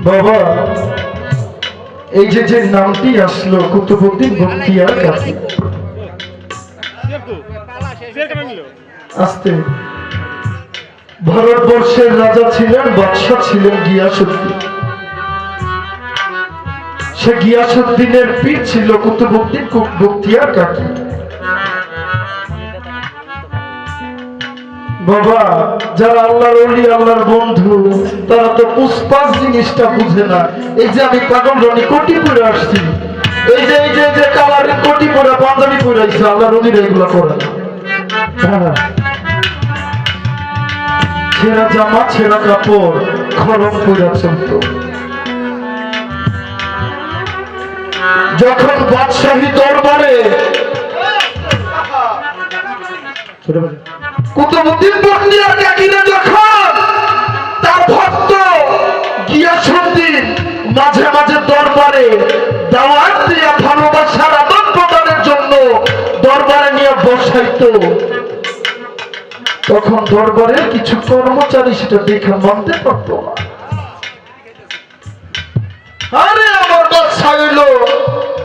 বাবা এই যে নামটি আসলো কুতুবউদ্দিন বখতিয়ার কাকি আস্তে ভারতবর্ষের রাজা ছিলেন বাদশা ছিলেন গিয়াসউদ্দিন সে গিয়াসউদ্দিনের পীর ছিল কুতুবউদ্দিন বখতিয়ার কাকি বাবা যারা আল্লাহর ওলি আল্লাহর বন্ধু তারা তো পুষ্পাস জিনিসটা বুঝে না এই যে আমি পাগল রনি কোটি পরে আসছি এই যে কালারের কোটি পরে পাঞ্জাবি পরে আসছে আল্লাহর ওলিরা এগুলো করে না ছেঁড়া জামা ছেঁড়া কাপড় খরম পরে চলত যখন বাদশাহী দরবারে কুতুবউদ্দিন বখতিয়ার কাকিরা যখন তার ভক্ত গিয়াসউদ্দিন মাঝে মাঝে দরবারে দাওয়াত দিয়ে ভালোবাসার আদান প্রদানের জন্য দরবারে নিয়ে বসাইতো তখন দরবারের কিছু কর্মচারী সেটা দেখে মানতে পারত না আরে আমার বাদশা হইলো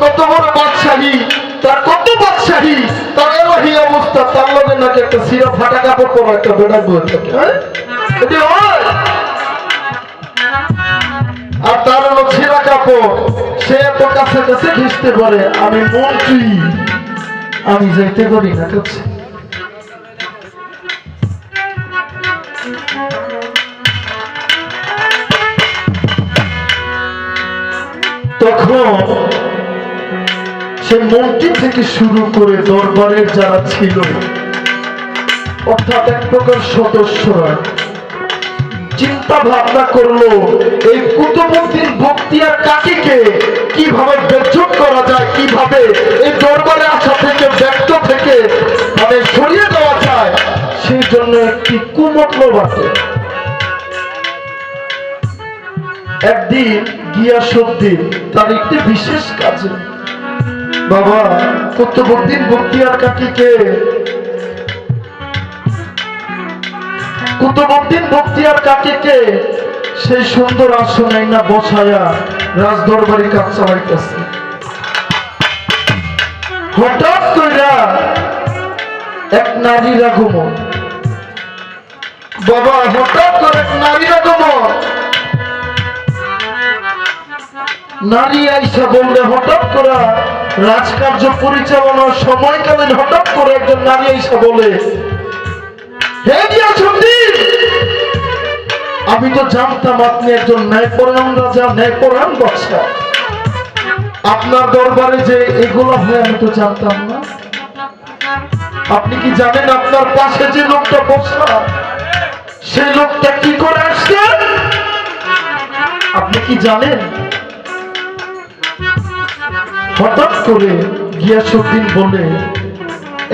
কত বড় বাদশাহী তার কত বাদশাহী তার এলাহি অবস্থা তার লগে নাকি একটা সিরা ফাটা কাপড় পরা একটা বেড়া বয়ে থাকে আর তার হলো ছেঁড়া কাপড় সে এত কাছে কাছে ঘিসতে পারে আমি মন্ত্রী আমি যাইতে পারি না কাছে তখন সে মন্ত্রী থেকে শুরু করে দরবারের যারা ছিল অর্থাৎ এক প্রকার সদস্যরা চিন্তা ভাবনা করলো এই কুতুবউদ্দিন বখতিয়ার কাকিকে কিভাবে বেজ্জত করা যায় কিভাবে এই দরবারে আসা থেকে ব্যক্ত থেকে মানে সরিয়ে দেওয়া যায় সেই জন্য একটি কুমতলব আছে একদিন গিয়াসউদ্দিন তার একটি বিশেষ কাজে বাবা কুতুবউদ্দিন বখতিয়ার কাকিকে কুতুবউদ্দিন বখতিয়ার কাকিকে সেই সুন্দর আসনে না বসায়া রাজদরবারে কাজ চালাইতেছে হঠাৎ কইরা এক নারীর আগমন বাবা হঠাৎ করে এক নারীর আগমন নারী আইসা বললে হঠাৎ করে রাজকার্য পরিচালনার সময়কালীন হঠাৎ করে একজন নারী আইসা বলে হে গিয়াসউদ্দিন আমি তো জানতাম আপনি একজন ন্যায়পরায়ণ রাজা ন্যায়পরায়ণ বাদশা আপনার দরবারে যে এগুলো হয় আমি তো জানতাম না আপনি কি জানেন আপনার পাশে যে লোকটা বসা সেই লোকটা কি করে আসছে আপনি কি জানেন হঠাৎ করে গিয়াসউদ্দিন বলে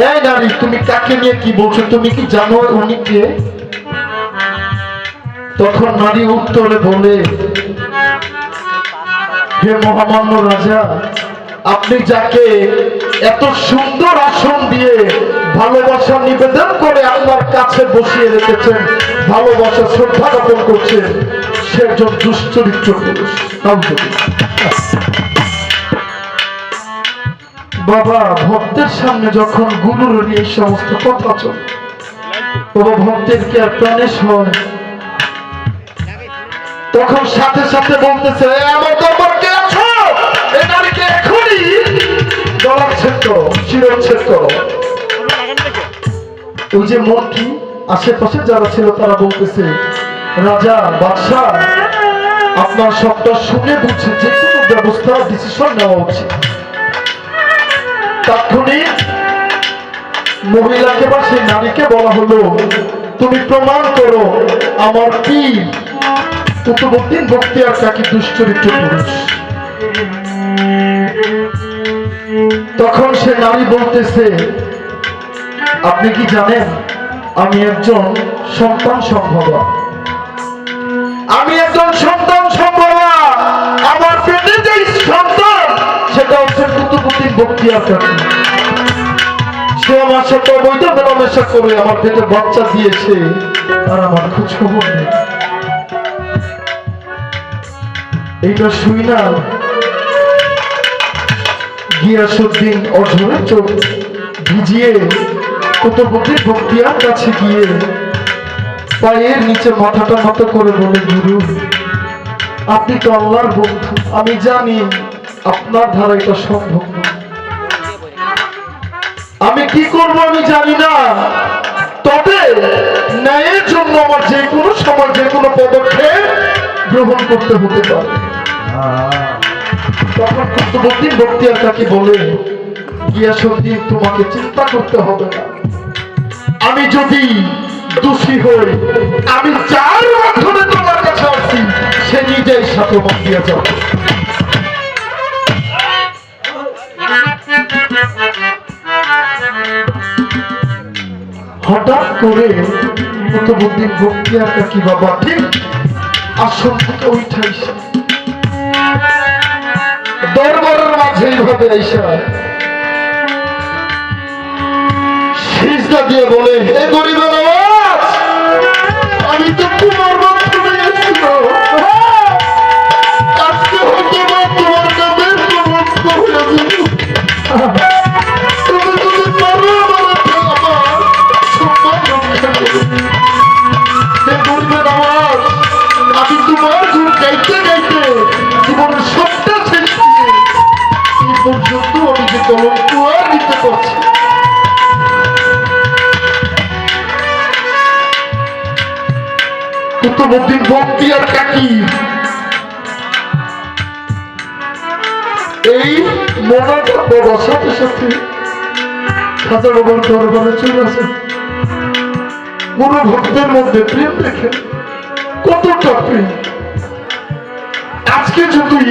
এই নারী তুমি কাকে নিয়ে কি বলছো তুমি কি জানো উনি কে তখন নারী উত্তরে বলে হে মহামান্য রাজা আপনি যাকে এত সুন্দর আসন দিয়ে ভালোবাসা নিবেদন করে আপনার কাছে বসিয়ে রেখেছেন ভালোবাসা শ্রদ্ধা জ্ঞাপন করছেন সে একজন দুশ্চরিত্র পুরুষ বাবা ভক্তের সামনে যখন গুরুর এই সমস্ত কথা চলে, বাবা ভক্তের কি আর প্রাণেশ হয়? তখন সাথে সাথে বলতেছে, আমার দরবার কে আছো? এই নারীকে এখনই গলাচ্ছেদ করো, শিরচ্ছেদ করো। ওই যে মন্ত্রী আশেপাশে যারা ছিল তারা বলতেছে, রাজা বাদশাহ আপনার সবটা শুনে বুঝছে যে কোনো ব্যবস্থা ডিসিশন নেওয়া উচিত। তাৎক্ষণিক মহিলাকে বা সেই নারীকে বলা হলো, তুমি প্রমাণ করো আমার পীর কুতুবউদ্দিন বখতিয়ার কাকী দুশ্চরিত্র পুরুষ। তখন সে নারী বলতেছে, আপনি কি জানেন আমি একজন সন্তান সম্ভবা, আমি একজন সন্তান সম্ভবা, আমার পেটে যে সন্তান সেটা হচ্ছে কুতুবউদ্দিন বখতিয়ার কাকী। সে আমার সাথে অবৈধ মেলামেশা করে আমার পেটে বাচ্চা দিয়েছে, আর আমার খোঁজ খবর নেই। এইটা শুই না গিয়াসউদ্দিন অঝরে চোখ ভিজিয়ে কুতুবউদ্দিন বখতিয়ার কাছে গিয়ে পায়ের নিচে মাথাটা নত করে বলে, গুরু আপনি তো আল্লাহর বন্ধু, আমি জানি আপনার ধারা এটা সম্ভব না, আমি কি করব আমি জানি না, তবে ন্যায়ের জন্য আমার যে কোনো সময় যে কোনো পদক্ষেপ গ্রহণ করতে হতে পারে। তখন কুতুবউদ্দিন বখতিয়ার কাকী বলে, গিয়াসউদ্দিন তোমাকে চিন্তা করতে হবে না, আমি যদি দোষী হই, আমি যার মাধ্যমে তোমার কাছে আসছি সে নিজেই সাথে মত দিয়ে যাবে। হঠাৎ করে কুতুবউদ্দিন বখতিয়ার কাকী বাবা ঠিক আসন থেকে উঠাইছে, দরবারের মাঝে এইভাবে আইসা সিজদা দিয়ে বলে, হে গরিবের আওয়াজ, আমি তো তোমার মাধ্যমে এসেছিলাম, আজকে হয়তো তোমার কাছে সমস্ত হয়ে যাবে, তুমি যদি পারো আমার সম্মান রক্ষা করো। হে গরিবের আওয়াজ, আমি তোমার গুণ গাইতে গাইতে জীবনের সবটা শেষ দিয়ে এই পর্যন্ত আমি যে কলঙ্ক আর দিতে পারছি। কুতুবউদ্দিন বখতিয়ার কাকী এই মনাটা বাবার সাথে সাথে খাজা বাবার দরবারে চলে আসে। গুরু ভক্তের মধ্যে প্রেম দেখে, কতটা প্রেম। আজকে যদি